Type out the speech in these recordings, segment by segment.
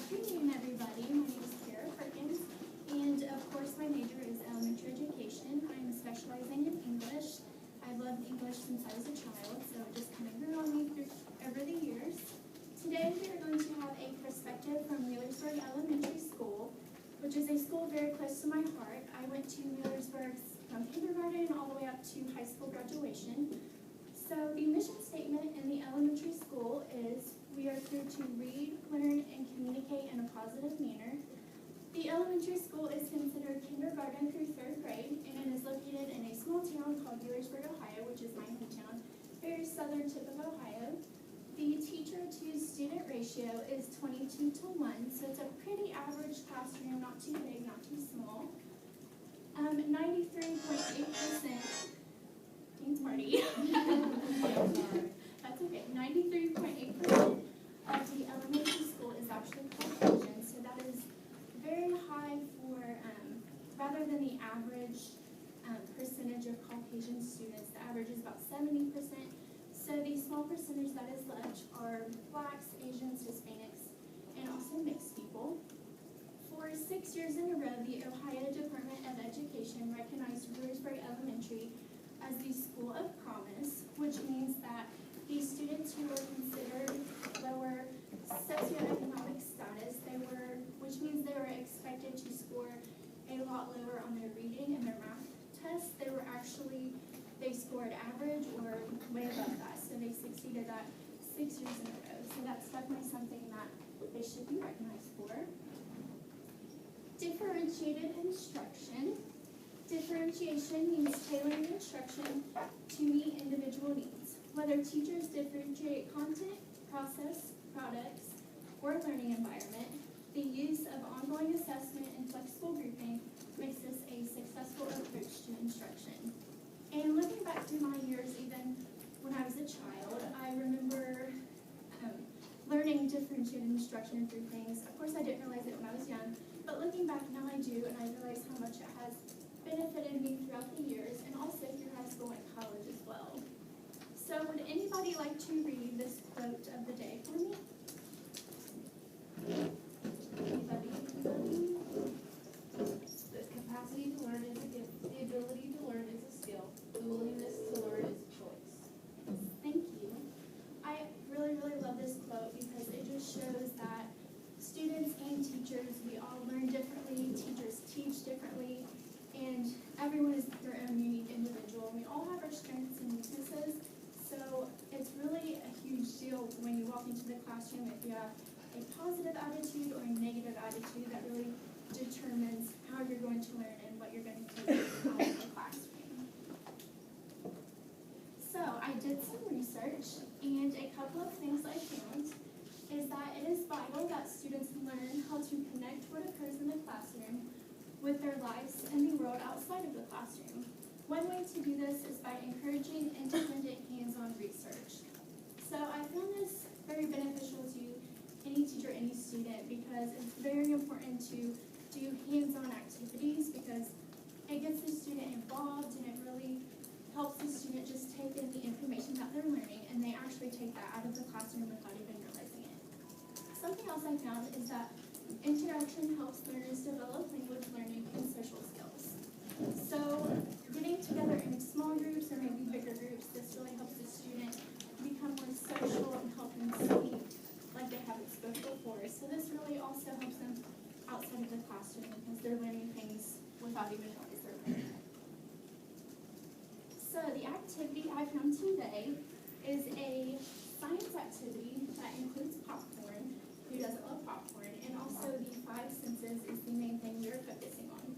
afternoon, everybody. My name is Kara Perkins, and of course my major is elementary education. I'm specializing in English. I've loved English since I was a child, so it just kind of grew on me over the years. Today we are going to have a perspective from Wheelersburg Elementary School, which is a school very close to my heart. I went to Wheelersburg from kindergarten all the way up to high school graduation. So the mission statement in the elementary school is, we are here to read, learn, and communicate in a positive manner. The elementary school is considered kindergarten through 3rd grade, and it is located in a small town called Wheelersburg, Ohio, which is my hometown, very southern tip of Ohio. The teacher-to-student ratio is 22:1, so it's a pretty average classroom, not too big, not too small. 93.8%, party. That's okay. 93.8% of the elementary school is actually Caucasian, so that is very high for, rather than the average percentage of Caucasian students. The average is about 70%. So the small percentage that is left are Blacks, Asians, Hispanics, and also mixed people. For 6 years in a row, the Ohio Department of Education recognized Wheelersburg Elementary as the School of Promise, which means that the students who were considered lower socioeconomic status, which means they were expected to score a lot lower on their reading and their math tests. They scored average or way above that, so they succeeded that 6 years in a row. So that's definitely something that they should be recognized for. Differentiated instruction. Differentiation means tailoring instruction to meet individual needs. Whether teachers differentiate content, process, products, or learning environment, the use of ongoing assessment and flexible grouping makes this a successful approach to instruction. And looking back through my years, even when I was a child, I remember learning differentiated instruction through things. Of course, I didn't realize it when I was young, but looking back now I do, and I realize how much it has benefited me throughout the years, and also through high school and college as well. So would anybody like to read this quote of the day for me? Anybody? The capacity to learn is a gift. The ability to learn is a skill. The willingness to learn is a choice. Thank you. I really, really love this quote because it just shows that students and teachers, we all learn differently, teachers teach differently, and everyone is their own unique individual. We all have our strengths and weaknesses, so it's really a huge deal when you walk into the classroom if you have a positive attitude or a negative attitude. That really determines how you're going to learn and what you're going to take out of the classroom. So I did some research, and a couple of things I found is that it is vital that students learn how to connect what occurs in the classroom with their lives and the world outside of the classroom. One way to do this is by encouraging independent hands-on research. So I found this very beneficial to any teacher, any student, because it's very important to do hands-on activities because it gets the student involved and it really helps the student just take in the information that they're learning, and they actually take that out of the classroom without even realizing it. Something else I found is that interaction helps learners develop language learning and social skills. So getting together in small groups or maybe bigger groups, this really helps the student become more social and help them speak like they haven't spoken before. So this really also helps them outside of the classroom because they're learning things without even realizing they're learning. So the activity I found today is a science activity that includes popcorn. Who doesn't love popcorn? And also the 5 senses is the main thing we're focusing on.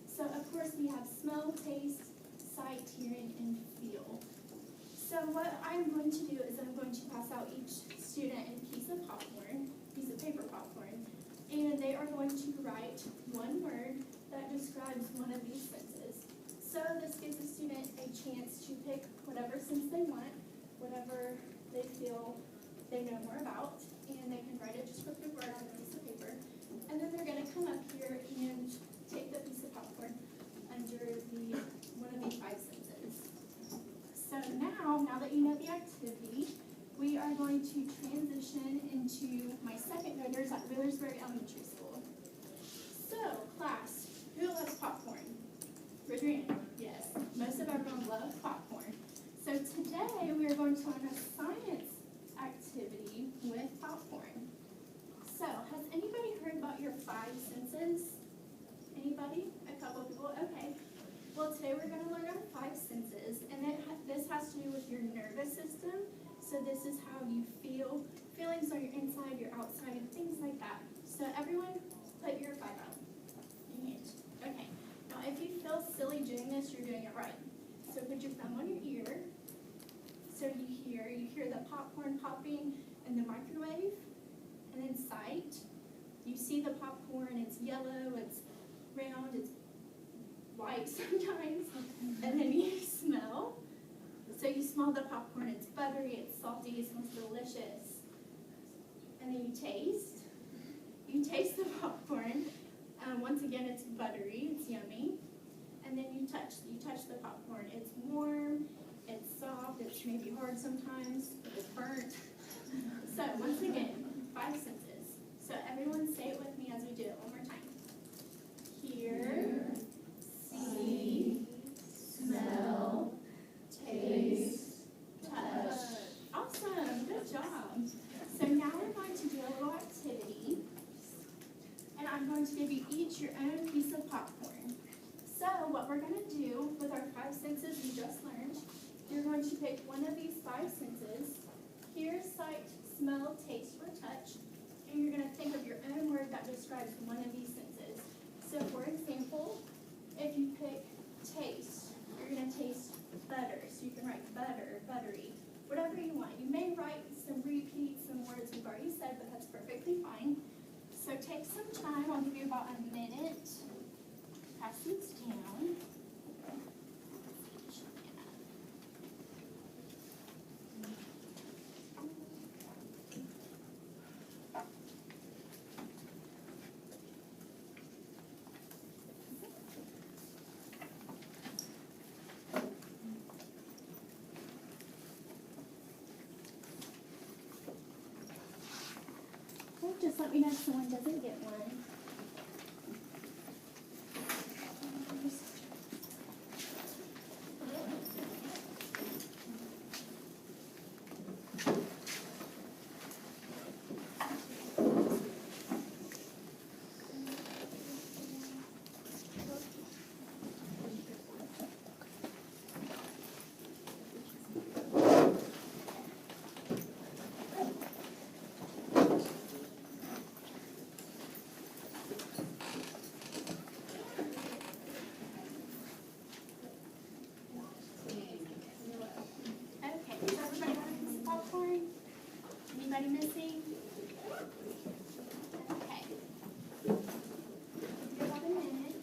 So of course we have smell, taste, sight, hearing, and feel. So what I'm going to do is I'm going to pass out each student a piece of paper popcorn, and they are going to write one word that describes one of these senses. So this gives the student a chance to pick whatever sense they want, whatever they feel they know more about, and they can write a descriptive word on a piece of paper. And then they're going to come up here and take the piece of popcorn under one of the 5 senses. So now that you know the activity, we are going to transition into my second graders at Wheelersburg Elementary School. So, class, who loves popcorn? Raise your hand. Yes, most of everyone loves popcorn. So today we are going to learn a science activity with popcorn. So, has anybody heard about your five senses? Anybody? A couple of people? Okay. Well, today we're going to learn our five senses, and this has to do with your nervous system. So this is how you feel, feelings on your inside, your outside, things like that. So everyone, put your five out. Okay. Now, if you feel silly doing this, you're doing it right. So put your thumb on your ear. So you hear the popcorn popping in the microwave, and then sight. You see the popcorn. It's yellow. It's round. It's white sometimes. And then you smell. So you smell the popcorn. It's buttery. It's salty. It smells delicious. And then you taste. You taste the popcorn. Once again, it's buttery. It's yummy. And then you touch the popcorn. It's warm. It's soft. It's maybe hard sometimes. It's burnt. So once again, five senses. So everyone say it with me as we do it one more time. Hear, see, smell, taste, touch. Awesome. Good job. So now we're going to do a little activity. And I'm going to give you each your own piece of popcorn. So what we're going to do with our five senses we just learned, you're going to pick one of these five senses, hear, sight, smell, taste, or touch, and you're going to think of your own word that describes one of these senses. So for example, if you pick taste, you're going to taste butter. So you can write butter, buttery, whatever you want. You may write some repeats, some words we've already said, but that's perfectly fine. So take some time. I'll give you about a minute. Pass these down. Just let me know if someone doesn't get one. Anybody missing? Okay. Give about a minute.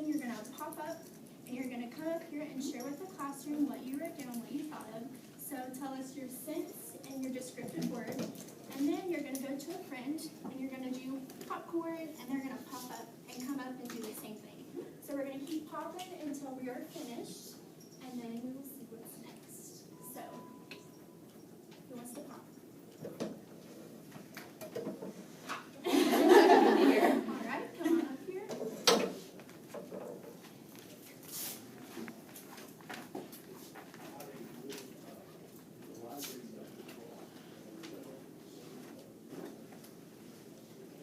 You're going to pop up and you're going to come up here and share with the classroom what you wrote down, what you thought of. So tell us your sense and your descriptive word. And then you're going to go to a friend and you're going to do popcorn and they're going to pop up and come up and do the same thing. So we're going to keep popping until we are finished and then we will see what's next. So, who wants to pop? Alright, come on up here.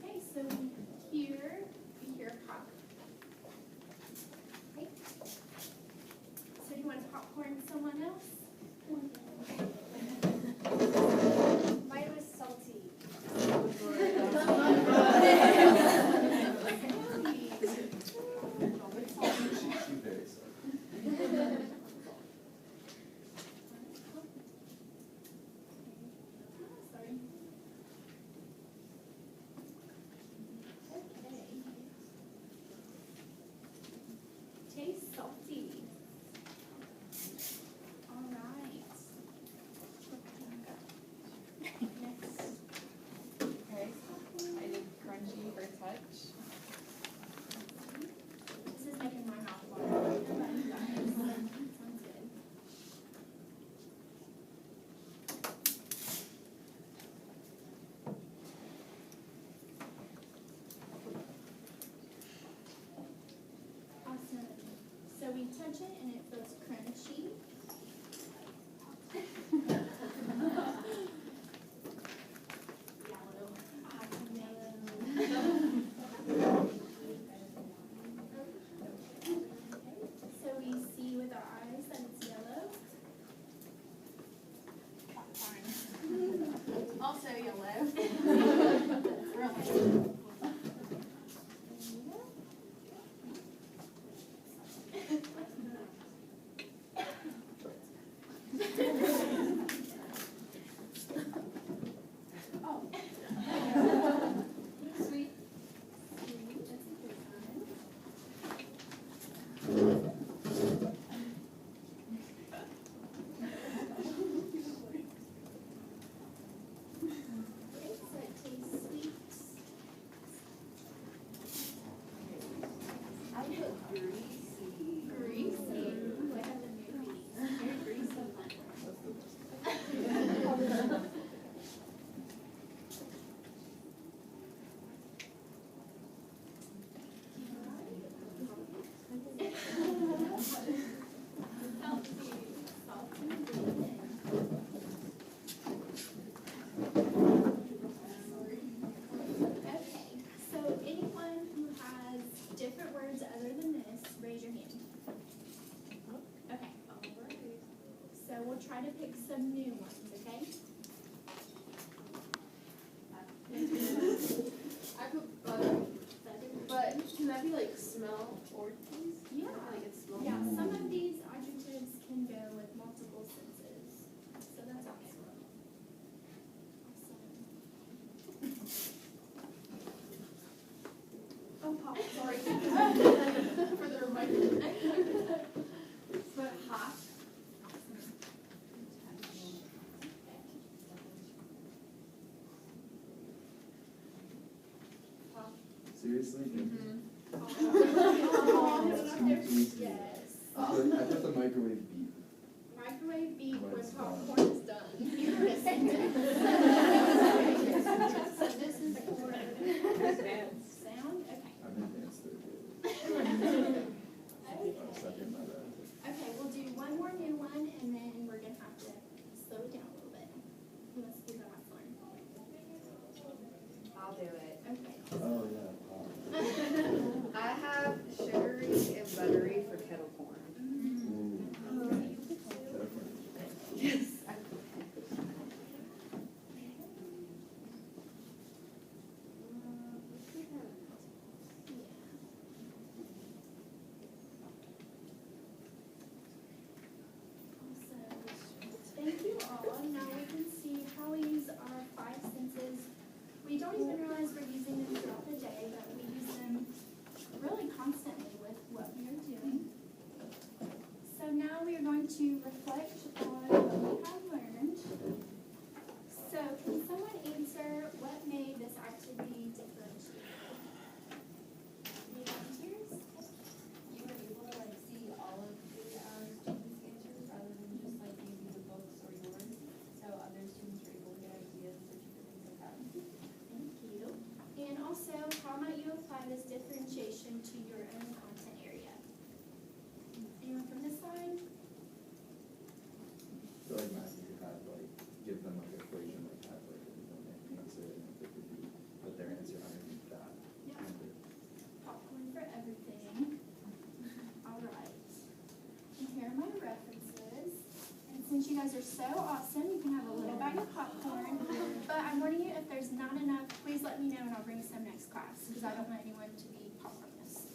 Okay, so we hear pop. Okay. So do you want popcorn? touch it and it feels crunchy. So we see with our eyes that it's yellow. Also yellow. Really. Sweet. That's a good one. Okay, so it tastes sweet. I put greasy. Greasy. Ooh, I have the movies. Very greasy. Okay, so anyone who has different words other than this, raise your hand. Okay, so we'll try to pick some new ones, okay? I put butter. But can that be like smell or taste? Yeah. Like it smells. Yeah, some of these adjectives can go with multiple senses, so that's awesome. Oh, pop, sorry. For the reminder. But hot. Seriously? Yes. I put the microwave beep. Microwave beep When when it's popcorn is done. You heard a sentence. So this is for sound, okay. I'm advanced third. I'll second my bad. Okay, we'll do one more new one and then we're gonna have to slow it down a little bit. Who wants to do the last one? I'll do it. Okay. Oh, yeah. Wow. I have sugary and buttery for kettle corn. Ooh, different. Yes. Thank you all. Now we can see how we use our five senses. We don't even realize we're using them throughout the day, but we use them really constantly with what we are doing. So now we are going to reflect on what we have learned. So can someone answer what made this activity different? Any volunteers? You were able to like see all of the students' answers rather than just like maybe the books or yours. So other students were able to get ideas or different things like that. Thank you. And also, how might you apply this differentiation to your own content area? Anyone from this side? I feel like Matthew had like, give them like equation, like have like an answer and if it could be, put their answer underneath that. Yeah. number. Popcorn for everything. All right. And here are my references. And since you guys are so awesome, you can have a little bag of popcorn. But I'm warning you, if there's not enough, please let me know and I'll bring some next class because I don't want anyone to be popcornless.